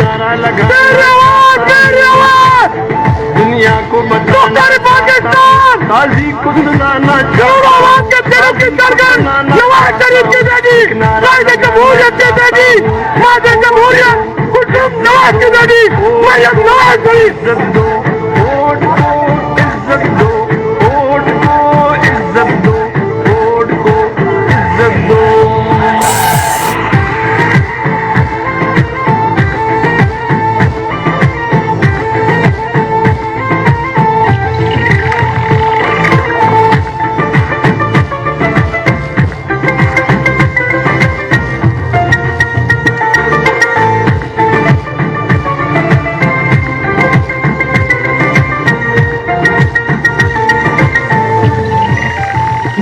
नारा लगा दुनिया को बताना पाकिस्तान गाजी को सुनाना इज्जत दो वोट को इज्जत दो वोट को इज्जत दो वोट को इज्जत दो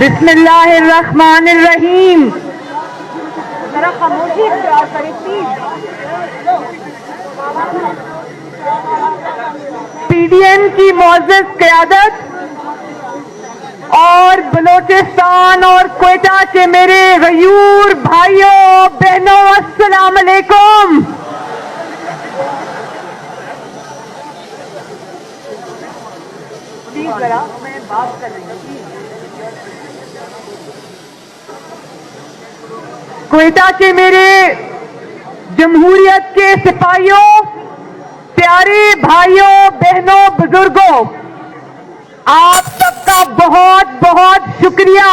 बिस्मिल्लाहिर्रहमानिर्रहीम। जरा खामोशी इख्तियार करें प्लीज। पीडीएम की मुअज़्ज़ज़ क़यादत और बलोचिस्तान और क्वेटा के मेरे गयूर भाइयों बहनों, अस्सलाम अलैकुम। प्लीज जरा मैं बात कर रही हूँ। क्वेटा के मेरे जमहूरियत के सिपाहियों, प्यारे भाइयों बहनों बुजुर्गों, आप सबका बहुत बहुत शुक्रिया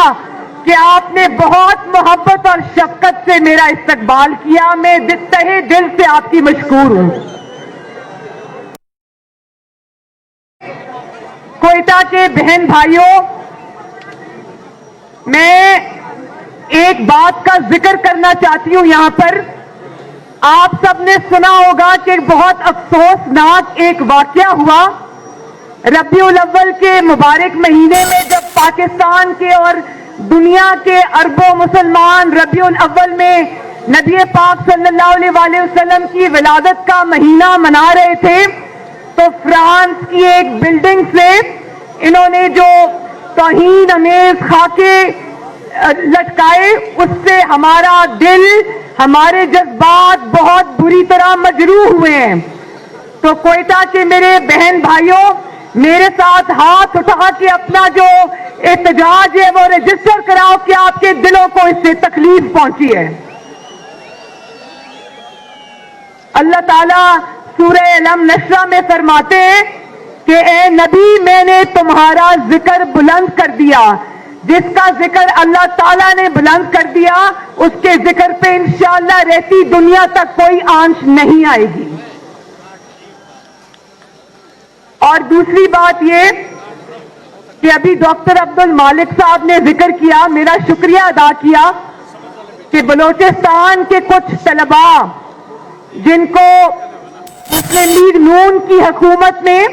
कि आपने बहुत मोहब्बत और शफकत से मेरा इस्तकबाल किया। मैं तहे दिल से आपकी मशकूर हूं। क्वेटा के बहन भाइयों, मैं एक बात का जिक्र करना चाहती हूं यहां पर। आप सबने सुना होगा कि बहुत अफसोसनाक एक वाकया हुआ रबीउल अव्वल के मुबारक महीने में, जब पाकिस्तान के और दुनिया के अरबों मुसलमान रबीउल अव्वल में नबी पाक सल्लल्लाहु अलैहि वसल्लम की विलादत का महीना मना रहे थे, तो फ्रांस की एक बिल्डिंग से इन्होंने जो तौहीन अमेज खाके लटकाए, उससे हमारा दिल, हमारे जज्बात बहुत बुरी तरह मजरूह हुए हैं। तो क्वेटा के मेरे बहन भाइयों, मेरे साथ हाथ उठा के अपना जो एहतजाज है वो रजिस्टर कराओ कि आपके दिलों को इससे तकलीफ पहुंची है। अल्लाह ताला सूरह अलम नशरा में फरमाते हैं कि ए नबी, मैंने तुम्हारा जिक्र बुलंद कर दिया। जिसका जिक्र अल्लाह ताला ने बुलंद कर दिया, उसके जिक्र पे इंशाअल्लाह रहती दुनिया तक कोई आंच नहीं आएगी। और दूसरी बात ये कि अभी डॉक्टर अब्दुल मालिक साहब ने जिक्र किया, मेरा शुक्रिया अदा किया कि बलोचिस्तान के कुछ तलबा जिनको मुस्लिम लीग नून की हुकूमत ने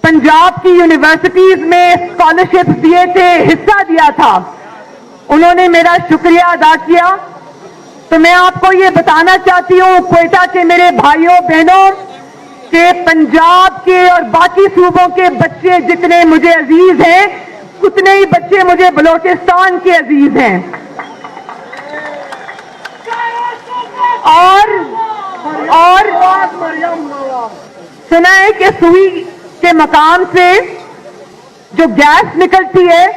पंजाब की यूनिवर्सिटीज में स्कॉलरशिप दिए थे, हिस्सा दिया था, उन्होंने मेरा शुक्रिया अदा किया। तो मैं आपको ये बताना चाहती हूँ क्वेटा के मेरे भाइयों बहनों कि पंजाब के और बाकी सूबों के बच्चे जितने मुझे अजीज हैं, उतने ही बच्चे मुझे बलोचिस्तान के अजीज हैं। और सुना है कि सुई के मकाम से जो गैस निकलती है,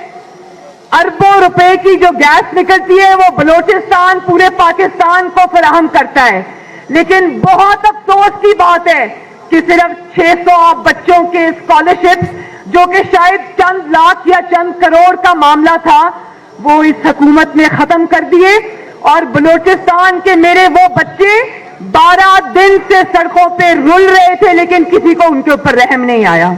अरबों रुपए की जो गैस निकलती है, वो बलोचिस्तान पूरे पाकिस्तान को फराहम करता है। लेकिन बहुत अफसोस की बात है कि सिर्फ 600 बच्चों के स्कॉलरशिप, जो कि शायद चंद लाख या चंद करोड़ का मामला था, वो इस हुकूमत ने खत्म कर दिए। और बलोचिस्तान के मेरे वो बच्चे 12 दिन से सड़कों पे रुल रहे थे, लेकिन किसी को उनके ऊपर रहम नहीं आया।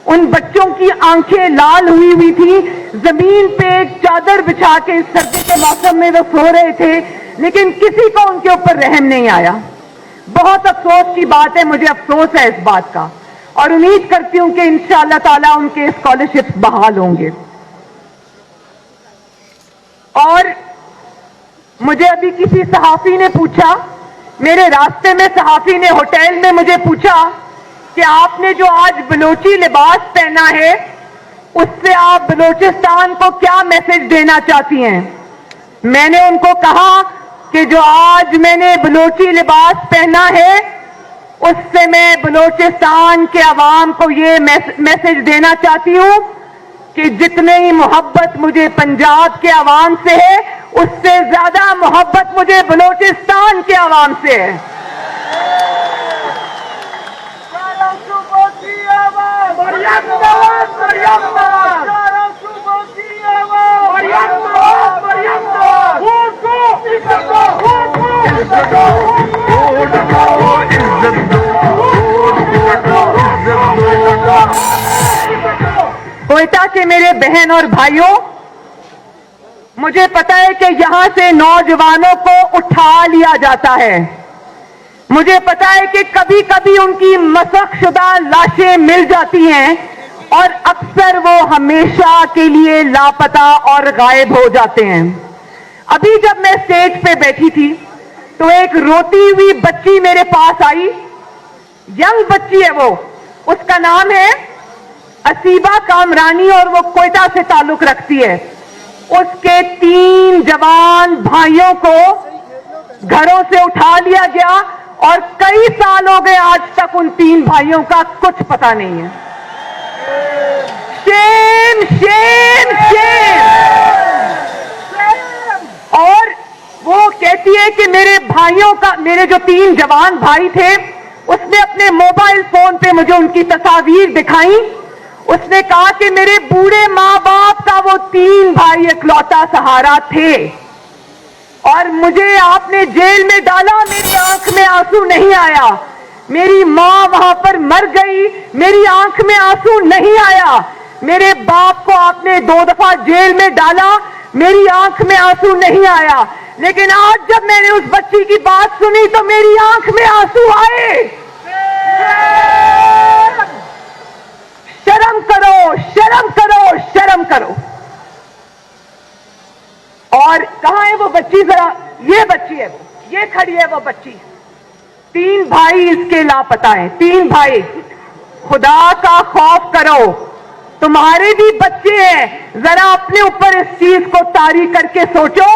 उन बच्चों की आंखें लाल हुई थी, जमीन पे एक चादर बिछा के इस सर्दी के मौसम में वो सो रहे थे, लेकिन किसी को उनके ऊपर रहम नहीं आया। बहुत अफसोस की बात है, मुझे अफसोस है इस बात का, और उम्मीद करती हूं कि इंशाअल्लाह ताला उनके स्कॉलरशिप्स बहाल होंगे। और मुझे अभी किसी सहाफी ने पूछा, मेरे रास्ते में सहाफी ने होटल में मुझे पूछा कि आपने जो आज बलोची लिबास पहना है, उससे आप बलोचिस्तान को क्या मैसेज देना चाहती हैं। मैंने उनको कहा کہ جو آج میں نے بلوچی لباس پہنا ہے اس سے میں بلوچستان کے عوام کو یہ میسج دینا چاہتی ہوں کہ جتنے ہی محبت مجھے پنجاب کے عوام سے ہے اس سے زیادہ محبت مجھے بلوچستان کے عوام سے ہے. کوئٹہ کے میرے بہن اور بھائیوں، مجھے پتا ہے کہ یہاں سے نوجوانوں کو اٹھا لیا جاتا ہے. مجھے پتا ہے کہ کبھی کبھی ان کی مسخ شدہ لاشیں مل جاتی ہیں اور اکثر وہ ہمیشہ کے لیے لاپتہ اور غائب ہو جاتے ہیں. ابھی جب میں اسٹیج پہ بیٹھی تھی تو ایک روتی ہوئی بچی میرے پاس آئی. ینگ بچی ہے وہ، اس کا نام ہے اسیبہ کامرانی اور وہ کوئٹہ سے تعلق رکھتی ہے. اس کے 3 جوان بھائیوں کو گھروں سے اٹھا لیا گیا اور کئی سال ہو گئے آج تک ان 3 بھائیوں کا کچھ پتہ نہیں ہے. شیم شیم شیم. اور وہ کہتی ہے کہ میرے بھائیوں کا، میرے جو 3 جوان بھائی تھے، اس نے اپنے موبائل فون پہ مجھے ان کی تصاویر دکھائیں. اس نے کہا کہ میرے بوڑھے ماں باپ کا وہ 3 بھائی اکلوتا سہارا تھے اور مجھے آپ نے جیل میں ڈالا، میری آنکھ میں آنسو نہیں آیا. میری ماں وہاں پر مر گئی، میری آنکھ میں آنسو نہیں آیا. میرے باپ کو آپ نے 2 دفعہ جیل میں ڈالا، میری آنکھ میں آنسو نہیں آیا. لیکن آج جب میں نے اس بچی کی بات سنی تو میری آنکھ میں آنسو آئے. شرم کرو، شرم کرو، شرم کرو. اور کہاں ہے وہ بچی؟ ذرا یہ بچی ہے، یہ کھڑی ہے وہ بچی. 3 بھائی اس کے لاپتہ ہیں. 3 بھائی. خدا کا خوف کرو، تمہارے بھی بچے ہیں. ذرا اپنے اوپر اس چیز کو طاری کر کے سوچو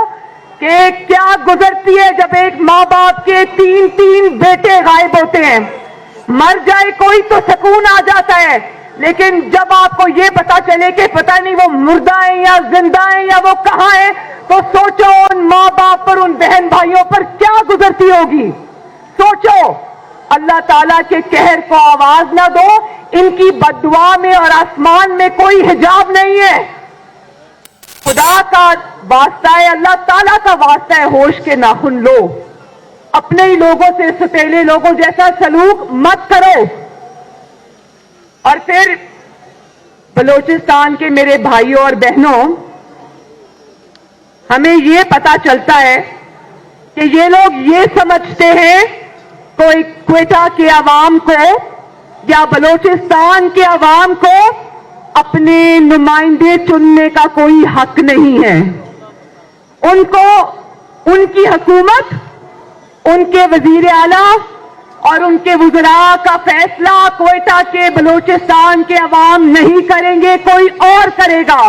کہ کیا گزرتی ہے جب ایک ماں باپ کے 3 بیٹے غائب ہوتے ہیں. مر جائے کوئی تو سکون آ جاتا ہے، لیکن جب آپ کو یہ پتا چلے کہ پتہ نہیں وہ مردہ ہیں یا زندہ ہیں یا وہ کہاں ہیں، تو سوچو ان ماں باپ پر، ان بہن بھائیوں پر کیا گزرتی ہوگی. سوچو. اللہ تعالیٰ کے قہر کو آواز نہ دو. ان کی بد دعا میں اور آسمان میں کوئی حجاب نہیں ہے. خدا کا واسطہ ہے، اللہ تعالیٰ کا واسطہ ہے، ہوش کے ناخن لو. اپنے ہی لوگوں سے ستیلے لوگوں جیسا سلوک مت کرو. اور پھر بلوچستان کے میرے بھائیوں اور بہنوں، ہمیں یہ پتا چلتا ہے کہ یہ لوگ یہ سمجھتے ہیں کوئی کوئٹہ کے عوام کو یا بلوچستان کے عوام کو اپنے نمائندے چننے کا کوئی حق نہیں ہے. ان کو ان کی حکومت، ان کے وزیر اعلیٰ اور ان کے وزراء کا فیصلہ کوئٹہ کے بلوچستان کے عوام نہیں کریں گے، کوئی اور کرے گا.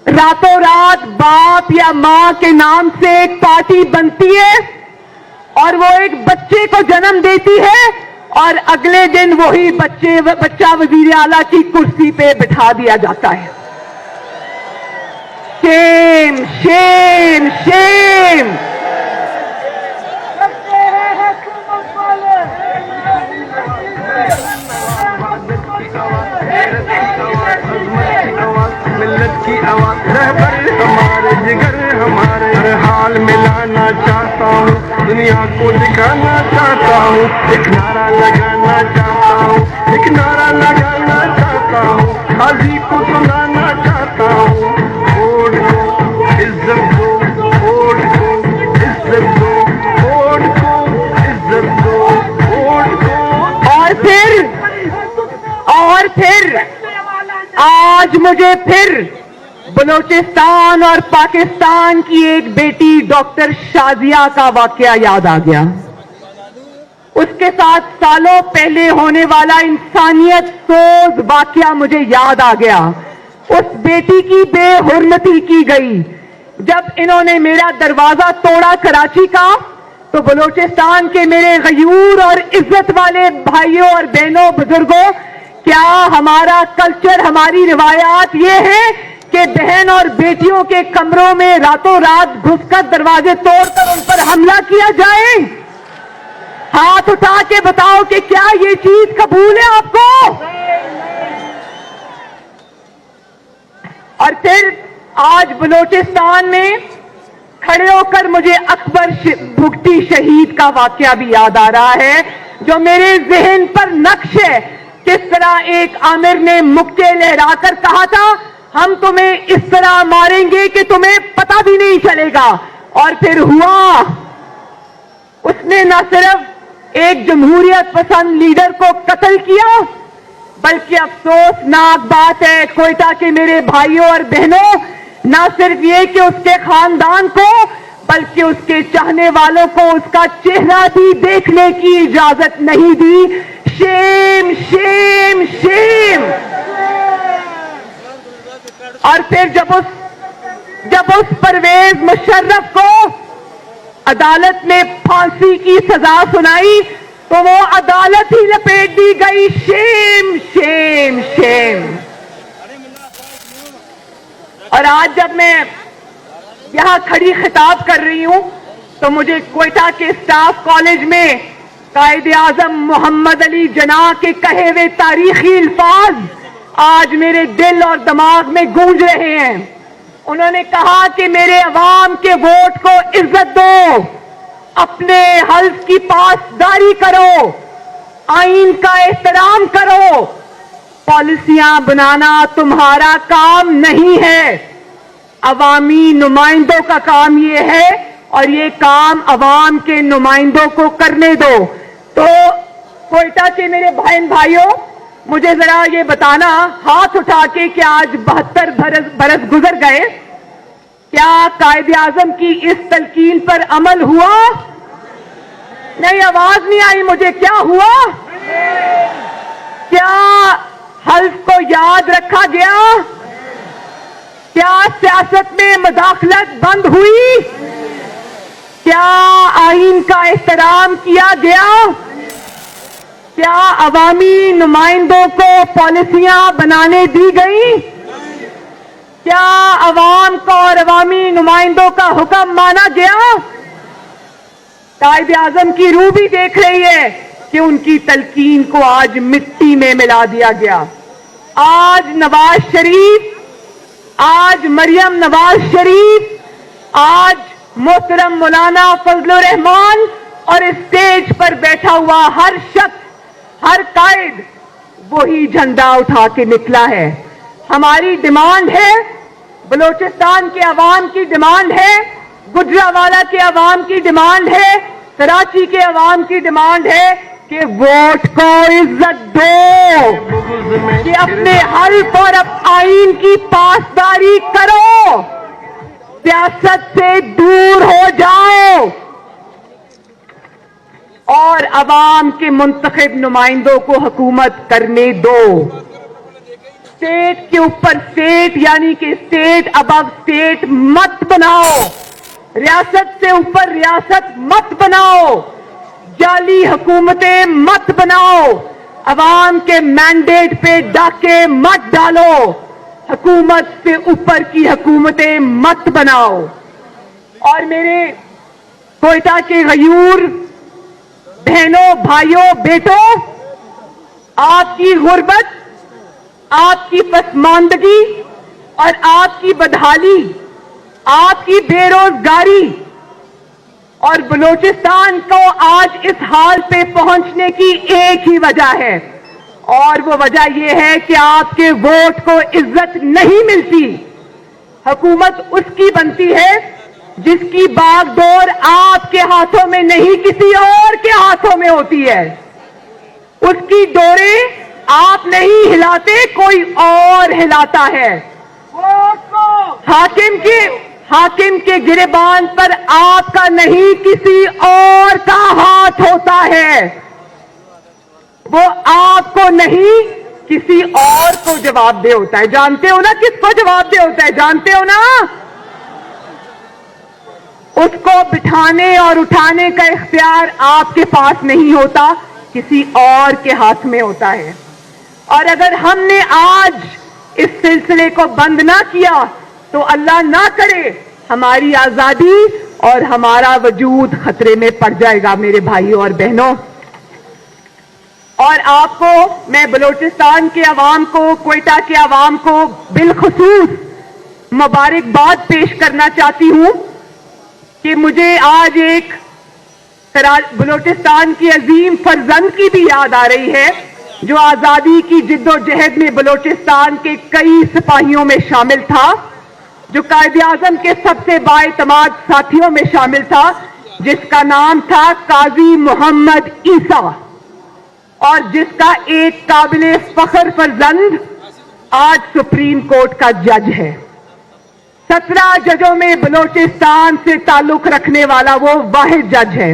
راتوں رات باپ یا ماں کے نام سے ایک پارٹی بنتی ہے اور وہ ایک بچے کو جنم دیتی ہے اور اگلے دن وہی بچہ وزیر اعلیٰ کی کرسی پہ بٹھا دیا جاتا ہے. شیم شیم شیم. ملت کی آواز، رہبر ہمارے، جگر ہمارے، ہر حال میں لانا چاہتا ہوں، دنیا کو دکھانا چاہتا ہوں، ایک نعرہ لگانا چاہتا ہوں، ایک نعرہ لگانا چاہتا ہوں، حاضی کو سنانا چاہتا ہوں. ووٹ کو عزت دو، ووٹ کو عزت دو، ووٹ کو عزت دو، ووٹ کو. اور پھر آج مجھے پھر بلوچستان اور پاکستان کی ایک بیٹی ڈاکٹر شازیہ کا واقعہ یاد آ گیا. اس کے ساتھ سالوں پہلے ہونے والا انسانیت سوز واقعہ مجھے یاد آ گیا. اس بیٹی کی بے حرمتی کی گئی، जब इन्होंने मेरा दरवाजा तोड़ा कराची का, तो बलूचिस्तान के मेरे गयूर और इज्जत वाले भाइयों और बहनों, बुजुर्गों, क्या हमारा कल्चर, हमारी रिवायात ये है कि बहन और बेटियों के कमरों में रातों रात घुसकर दरवाजे तोड़कर उन पर हमला किया जाए? हाथ उठा के बताओ कि क्या ये चीज कबूल है आपको? और फिर आज बलूचिस्तान में खड़े होकर मुझे अकबर भुगती शहीद का वाकया भी याद आ रहा है, जो मेरे जहन पर नक्श है। किस तरह एक आमिर ने मुक्के लहराकर कहा था, हम तुम्हें इस तरह मारेंगे कि तुम्हें पता भी नहीं चलेगा। और फिर हुआ, उसने न सिर्फ एक जमहूरियत पसंद लीडर को कत्ल किया, बल्कि अफसोसनाक बात है कोयटा के मेरे भाइयों और बहनों, न सिर्फ ये कि उसके खानदान को, बल्कि उसके चाहने वालों को उसका चेहरा भी देखने की इजाजत नहीं दी। Shem, shame, shame. और फिर जब उस परवेज मुशर्रफ को अदालत ने फांसी की सजा सुनाई, तो वो अदालत ही लपेट दी गई। Shame, shame, shame. और आज जब मैं यहां खड़ी खिताब कर रही हूं, तो मुझे कोयटा के स्टाफ कॉलेज में कायदे आजम मोहम्मद अली जिन्ना के कहे हुए तारीखी अल्फाज आज मेरे दिल और दिमाग में गूंज रहे हैं। उन्होंने कहा कि मेरे अवाम के वोट को इज्जत दो, अपने हल्फ की पासदारी करो, आईन का एहतराम करो। पॉलिसियां बनाना तुम्हारा काम नहीं है, अवामी नुमाइंदों का काम ये है, और ये काम अवाम के नुमाइंदों को करने दो। तो कोयटा के मेरे बहन भाइयों, मुझे जरा ये बताना हाथ उठा के कि आज 72 बरस गुजर गए, क्या कायदे आजम की इस तलकीन पर अमल हुआ? नहीं, आवाज नहीं आई मुझे। क्या हुआ? क्या हल्फ को याद रखा गया? क्या सियासत में मुदाखलत बंद हुई? क्या आईन का एहतराम किया गया? क्या अवामी नुमाइंदों को पॉलिसियां बनाने दी गई? क्या अवाम को और अवामी नुमाइंदों का हुक्म माना गया? कायदे आजम की रूह भी देख रही है कि उनकी तलकीन को आज मिट्टी में मिला दिया गया। आज नवाज शरीफ, आज मरियम नवाज शरीफ, आज मोहतरम मौलाना फजलुर रहमान और स्टेज पर बैठा हुआ हर शख्स, हर कायद वही झंडा उठा के निकला है। हमारी डिमांड है, बलूचिस्तान के अवाम की डिमांड है, गुजरावाला के अवाम की डिमांड है, कराची के अवाम की डिमांड है कि वोट को इज्जत दो, कि अपने हल्फ और आईन की पासदारी करो, सियासत से दूर हो जाओ और अवाम के मुंतखब नुमाइंदों को हुकूमत करने दो। स्टेट के ऊपर स्टेट, यानी कि स्टेट अबव स्टेट मत बनाओ, रियासत से ऊपर रियासत मत बनाओ, जाली हुकूमतें मत बनाओ, अवाम के मैंडेट पे डाके मत डालो, हुकूमत से ऊपर की हुकूमतें मत बनाओ। और मेरे कोयटा के गयूर बहनों, भाइयों, बेटों, आपकी गुर्बत, आपकी पसमानदगी और आपकी बदहाली, आपकी बेरोजगारी और बलूचिस्तान को आज इस हाल पे पहुंचने की एक ही वजह है, और वो वजह यह है कि आपके वोट को इज्जत नहीं मिलती। हुकूमत उसकी बनती है जिसकी बागडोर आपके हाथों में नहीं, किसी और के हाथों में होती है। उसकी डोरें आप नहीं हिलाते, कोई और हिलाता है। हाकिम के गिरेबान पर आपका नहीं, किसी और का हाथ होता है। वो आपको नहीं, किसी और को जवाबदेह होता है। जानते हो ना किसको जवाबदेह होता है? जानते हो ना? उसको बिठाने और उठाने का इख्तियार आपके पास नहीं होता, किसी और के हाथ में होता है। और अगर हमने आज इस सिलसिले को बंद ना किया तो अल्लाह ना करे हमारी आजादी और हमारा वजूद खतरे में पड़ जाएगा मेरे भाइयों और बहनों। और आपको, मैं बलूचिस्तान के अवाम को, क्वेटा के अवाम को बिलखुसूस मुबारकबाद पेश करना चाहती हूं कि मुझे आज एक बलूचिस्तान की अजीम फर्जंद की भी याद आ रही है जो आजादी की जिद्दोजहद में बलूचिस्तान के कई सिपाहियों में शामिल था, जो कायदे आजम के सबसे बाएतमाद साथियों में शामिल था, जिसका नाम था काजी मोहम्मद ईसा, और जिसका एक काबिले फख्र फर्जंद आज सुप्रीम कोर्ट का जज है। 17 जजों में बलूचिस्तान से ताल्लुक रखने वाला वो वाहिद जज है।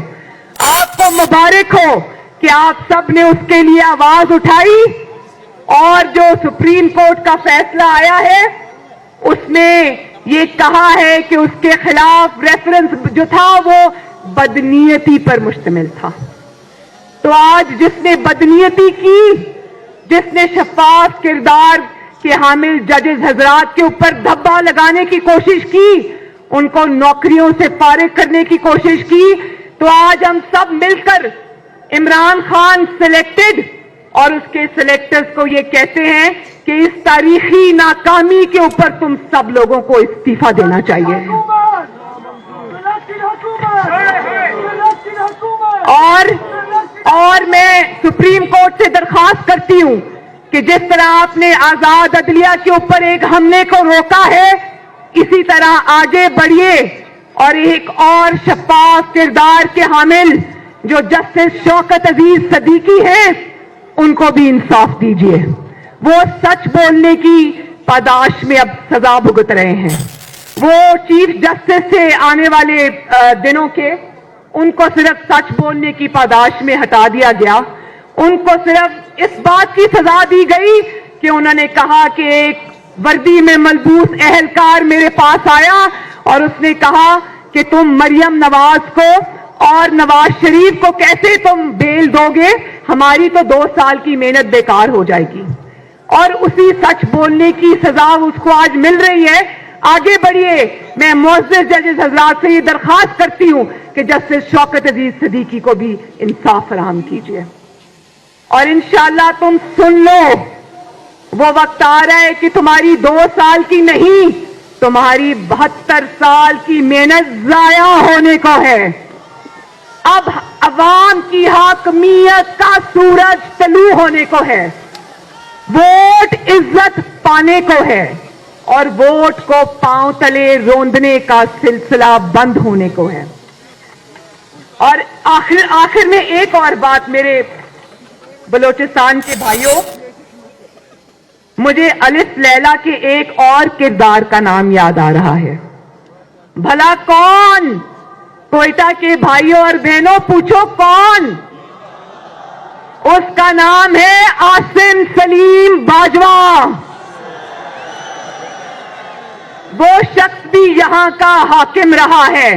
आपको मुबारक हो कि आप सब ने उसके लिए आवाज उठाई और जो सुप्रीम कोर्ट का फैसला आया है उसमें ये कहा है कि उसके खिलाफ रेफरेंस जो था वो बदनीयती पर मुश्तमिल था। तो आज जिसने बदनीयती की, जिसने शफाफ किरदार के हामिल जजेस हजरात के ऊपर धब्बा लगाने की कोशिश की, उनको नौकरियों से फारिग करने की कोशिश की, तो आज हम सब मिलकर इमरान खान सिलेक्टेड और उसके सिलेक्टर्स को ये कहते हैं कि इस तारीखी नाकामी के ऊपर तुम सब लोगों को इस्तीफा देना चाहिए। और मैं सुप्रीम कोर्ट से दरखास्त करती हूं कि जिस तरह आपने आजाद अदलिया के ऊपर एक हमले को रोका है, इसी तरह आगे बढ़िए और एक और शफाफ किरदार के हामिल जो जस्टिस शौकत अजीज सदीकी हैं, उनको भी इंसाफ दीजिए। वो सच बोलने की पादाश में अब सजा भुगत रहे हैं। वो चीफ जस्टिस से आने वाले दिनों के, उनको सिर्फ सच बोलने की पादाश में हटा दिया गया। उनको सिर्फ इस बात की सजा दी गई कि उन्होंने कहा कि एक वर्दी में मलबूस एहलकार मेरे पास आया और उसने कहा कि तुम मरियम नवाज को और नवाज शरीफ को कैसे तुम बेल दोगे, हमारी तो 2 साल की मेहनत बेकार हो जाएगी। और उसी सच बोलने की सजा उसको आज मिल रही है। आगे बढ़िए। मैं मुअज़्ज़िज़ जजेस हजरात से ये दरखास्त करती हूं कि जस्टिस शौकत अजीज सदीकी को भी इंसाफ फराहम कीजिए। और इंशाअल्लाह तुम सुन लो, वो वक्त आ रहा है कि तुम्हारी 2 साल की नहीं, तुम्हारी 72 साल की मेहनत जाया होने को है। अब अवाम की हाकमियत का सूरज तलू होने को है। वोट इज्जत पाने को है और वोट को पांव तले रोंदने का सिलसिला बंद होने को है। और आखिर में एक और बात मेरे बलूचिस्तान के भाइयों, मुझे अलिफ लैला के एक और किरदार का नाम याद आ रहा है। भला कौन? क्वेटा के भाइयों और बहनों पूछो कौन? उसका नाम है आसिम सलीम बाजवा। वो शख्स भी यहां का हाकिम रहा है,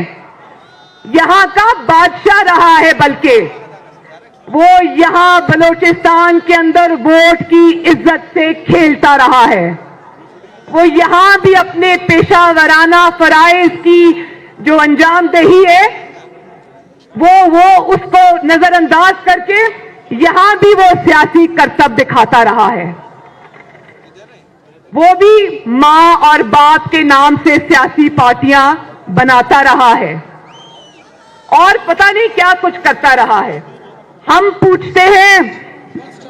यहां का बादशाह रहा है, बल्कि वो यहां बलूचिस्तान के अंदर वोट की इज्जत से खेलता रहा है। वो यहां भी अपने पेशा फराइज की जो अंजाम दही है वो उसको नजरअंदाज करके यहां भी वो सियासी करतब दिखाता रहा है। वो भी मां और बाप के नाम से सियासी पार्टियां बनाता रहा है और पता नहीं क्या कुछ करता रहा है। हम पूछते हैं,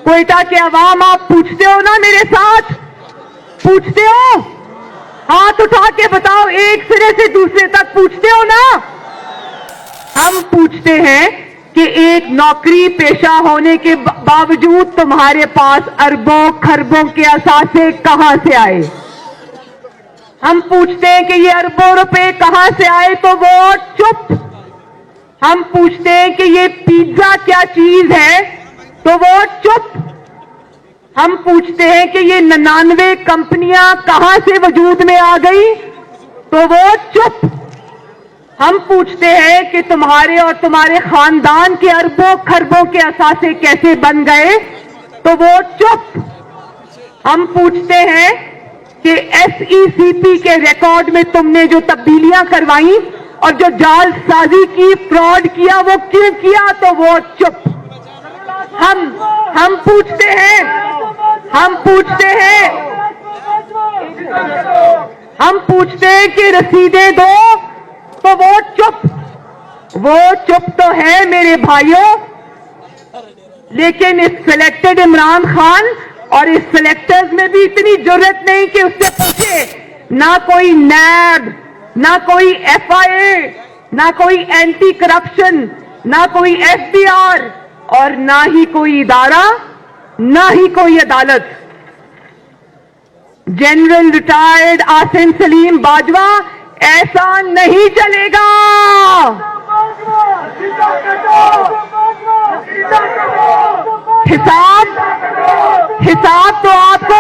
क्वेटा के अवाम, आप पूछते हो ना मेरे साथ? पूछते हो? हाथ उठा के बताओ, एक सिरे से दूसरे तक पूछते हो ना? हम पूछते हैं कि एक नौकरी पेशा होने के बावजूद तुम्हारे पास अरबों खरबों के असासे कहां से आए? हम पूछते हैं कि ये अरबों रुपए कहां से आए, तो वो चुप। हम पूछते हैं कि ये पिज्जा क्या चीज है, तो वो चुप। हम पूछते हैं कि ये 99 कंपनियां कहां से वजूद में आ गई, तो वो चुप। ہم پوچھتے ہیں کہ تمہارے اور تمہارے خاندان کے اربوں خربوں کے اثاثے کیسے بن گئے، تو وہ چپ۔ ہم پوچھتے ہیں کہ ایس ای سی پی کے ریکارڈ میں تم نے جو تبدیلیاں کروائیں اور جو جال سازی کی، فراڈ کیا، وہ کیوں کیا، تو وہ چپ۔ ہم پوچھتے ہیں کہ رسیدیں دو، تو وہ چپ تو ہے میرے بھائیوں، لیکن اس سلیکٹڈ عمران خان اور اس سلیکٹرز میں بھی اتنی جرت نہیں کہ اس سے پوچھے۔ نہ کوئی نیب، نہ کوئی ایف آئی اے، نہ کوئی اینٹی کرپشن، نہ کوئی ایف بی آر، اور نہ ہی کوئی ادارہ، نہ ہی کوئی عدالت۔ جنرل ریٹائرڈ آصم سلیم باجوہ، ایسا نہیں چلے گا۔ حساب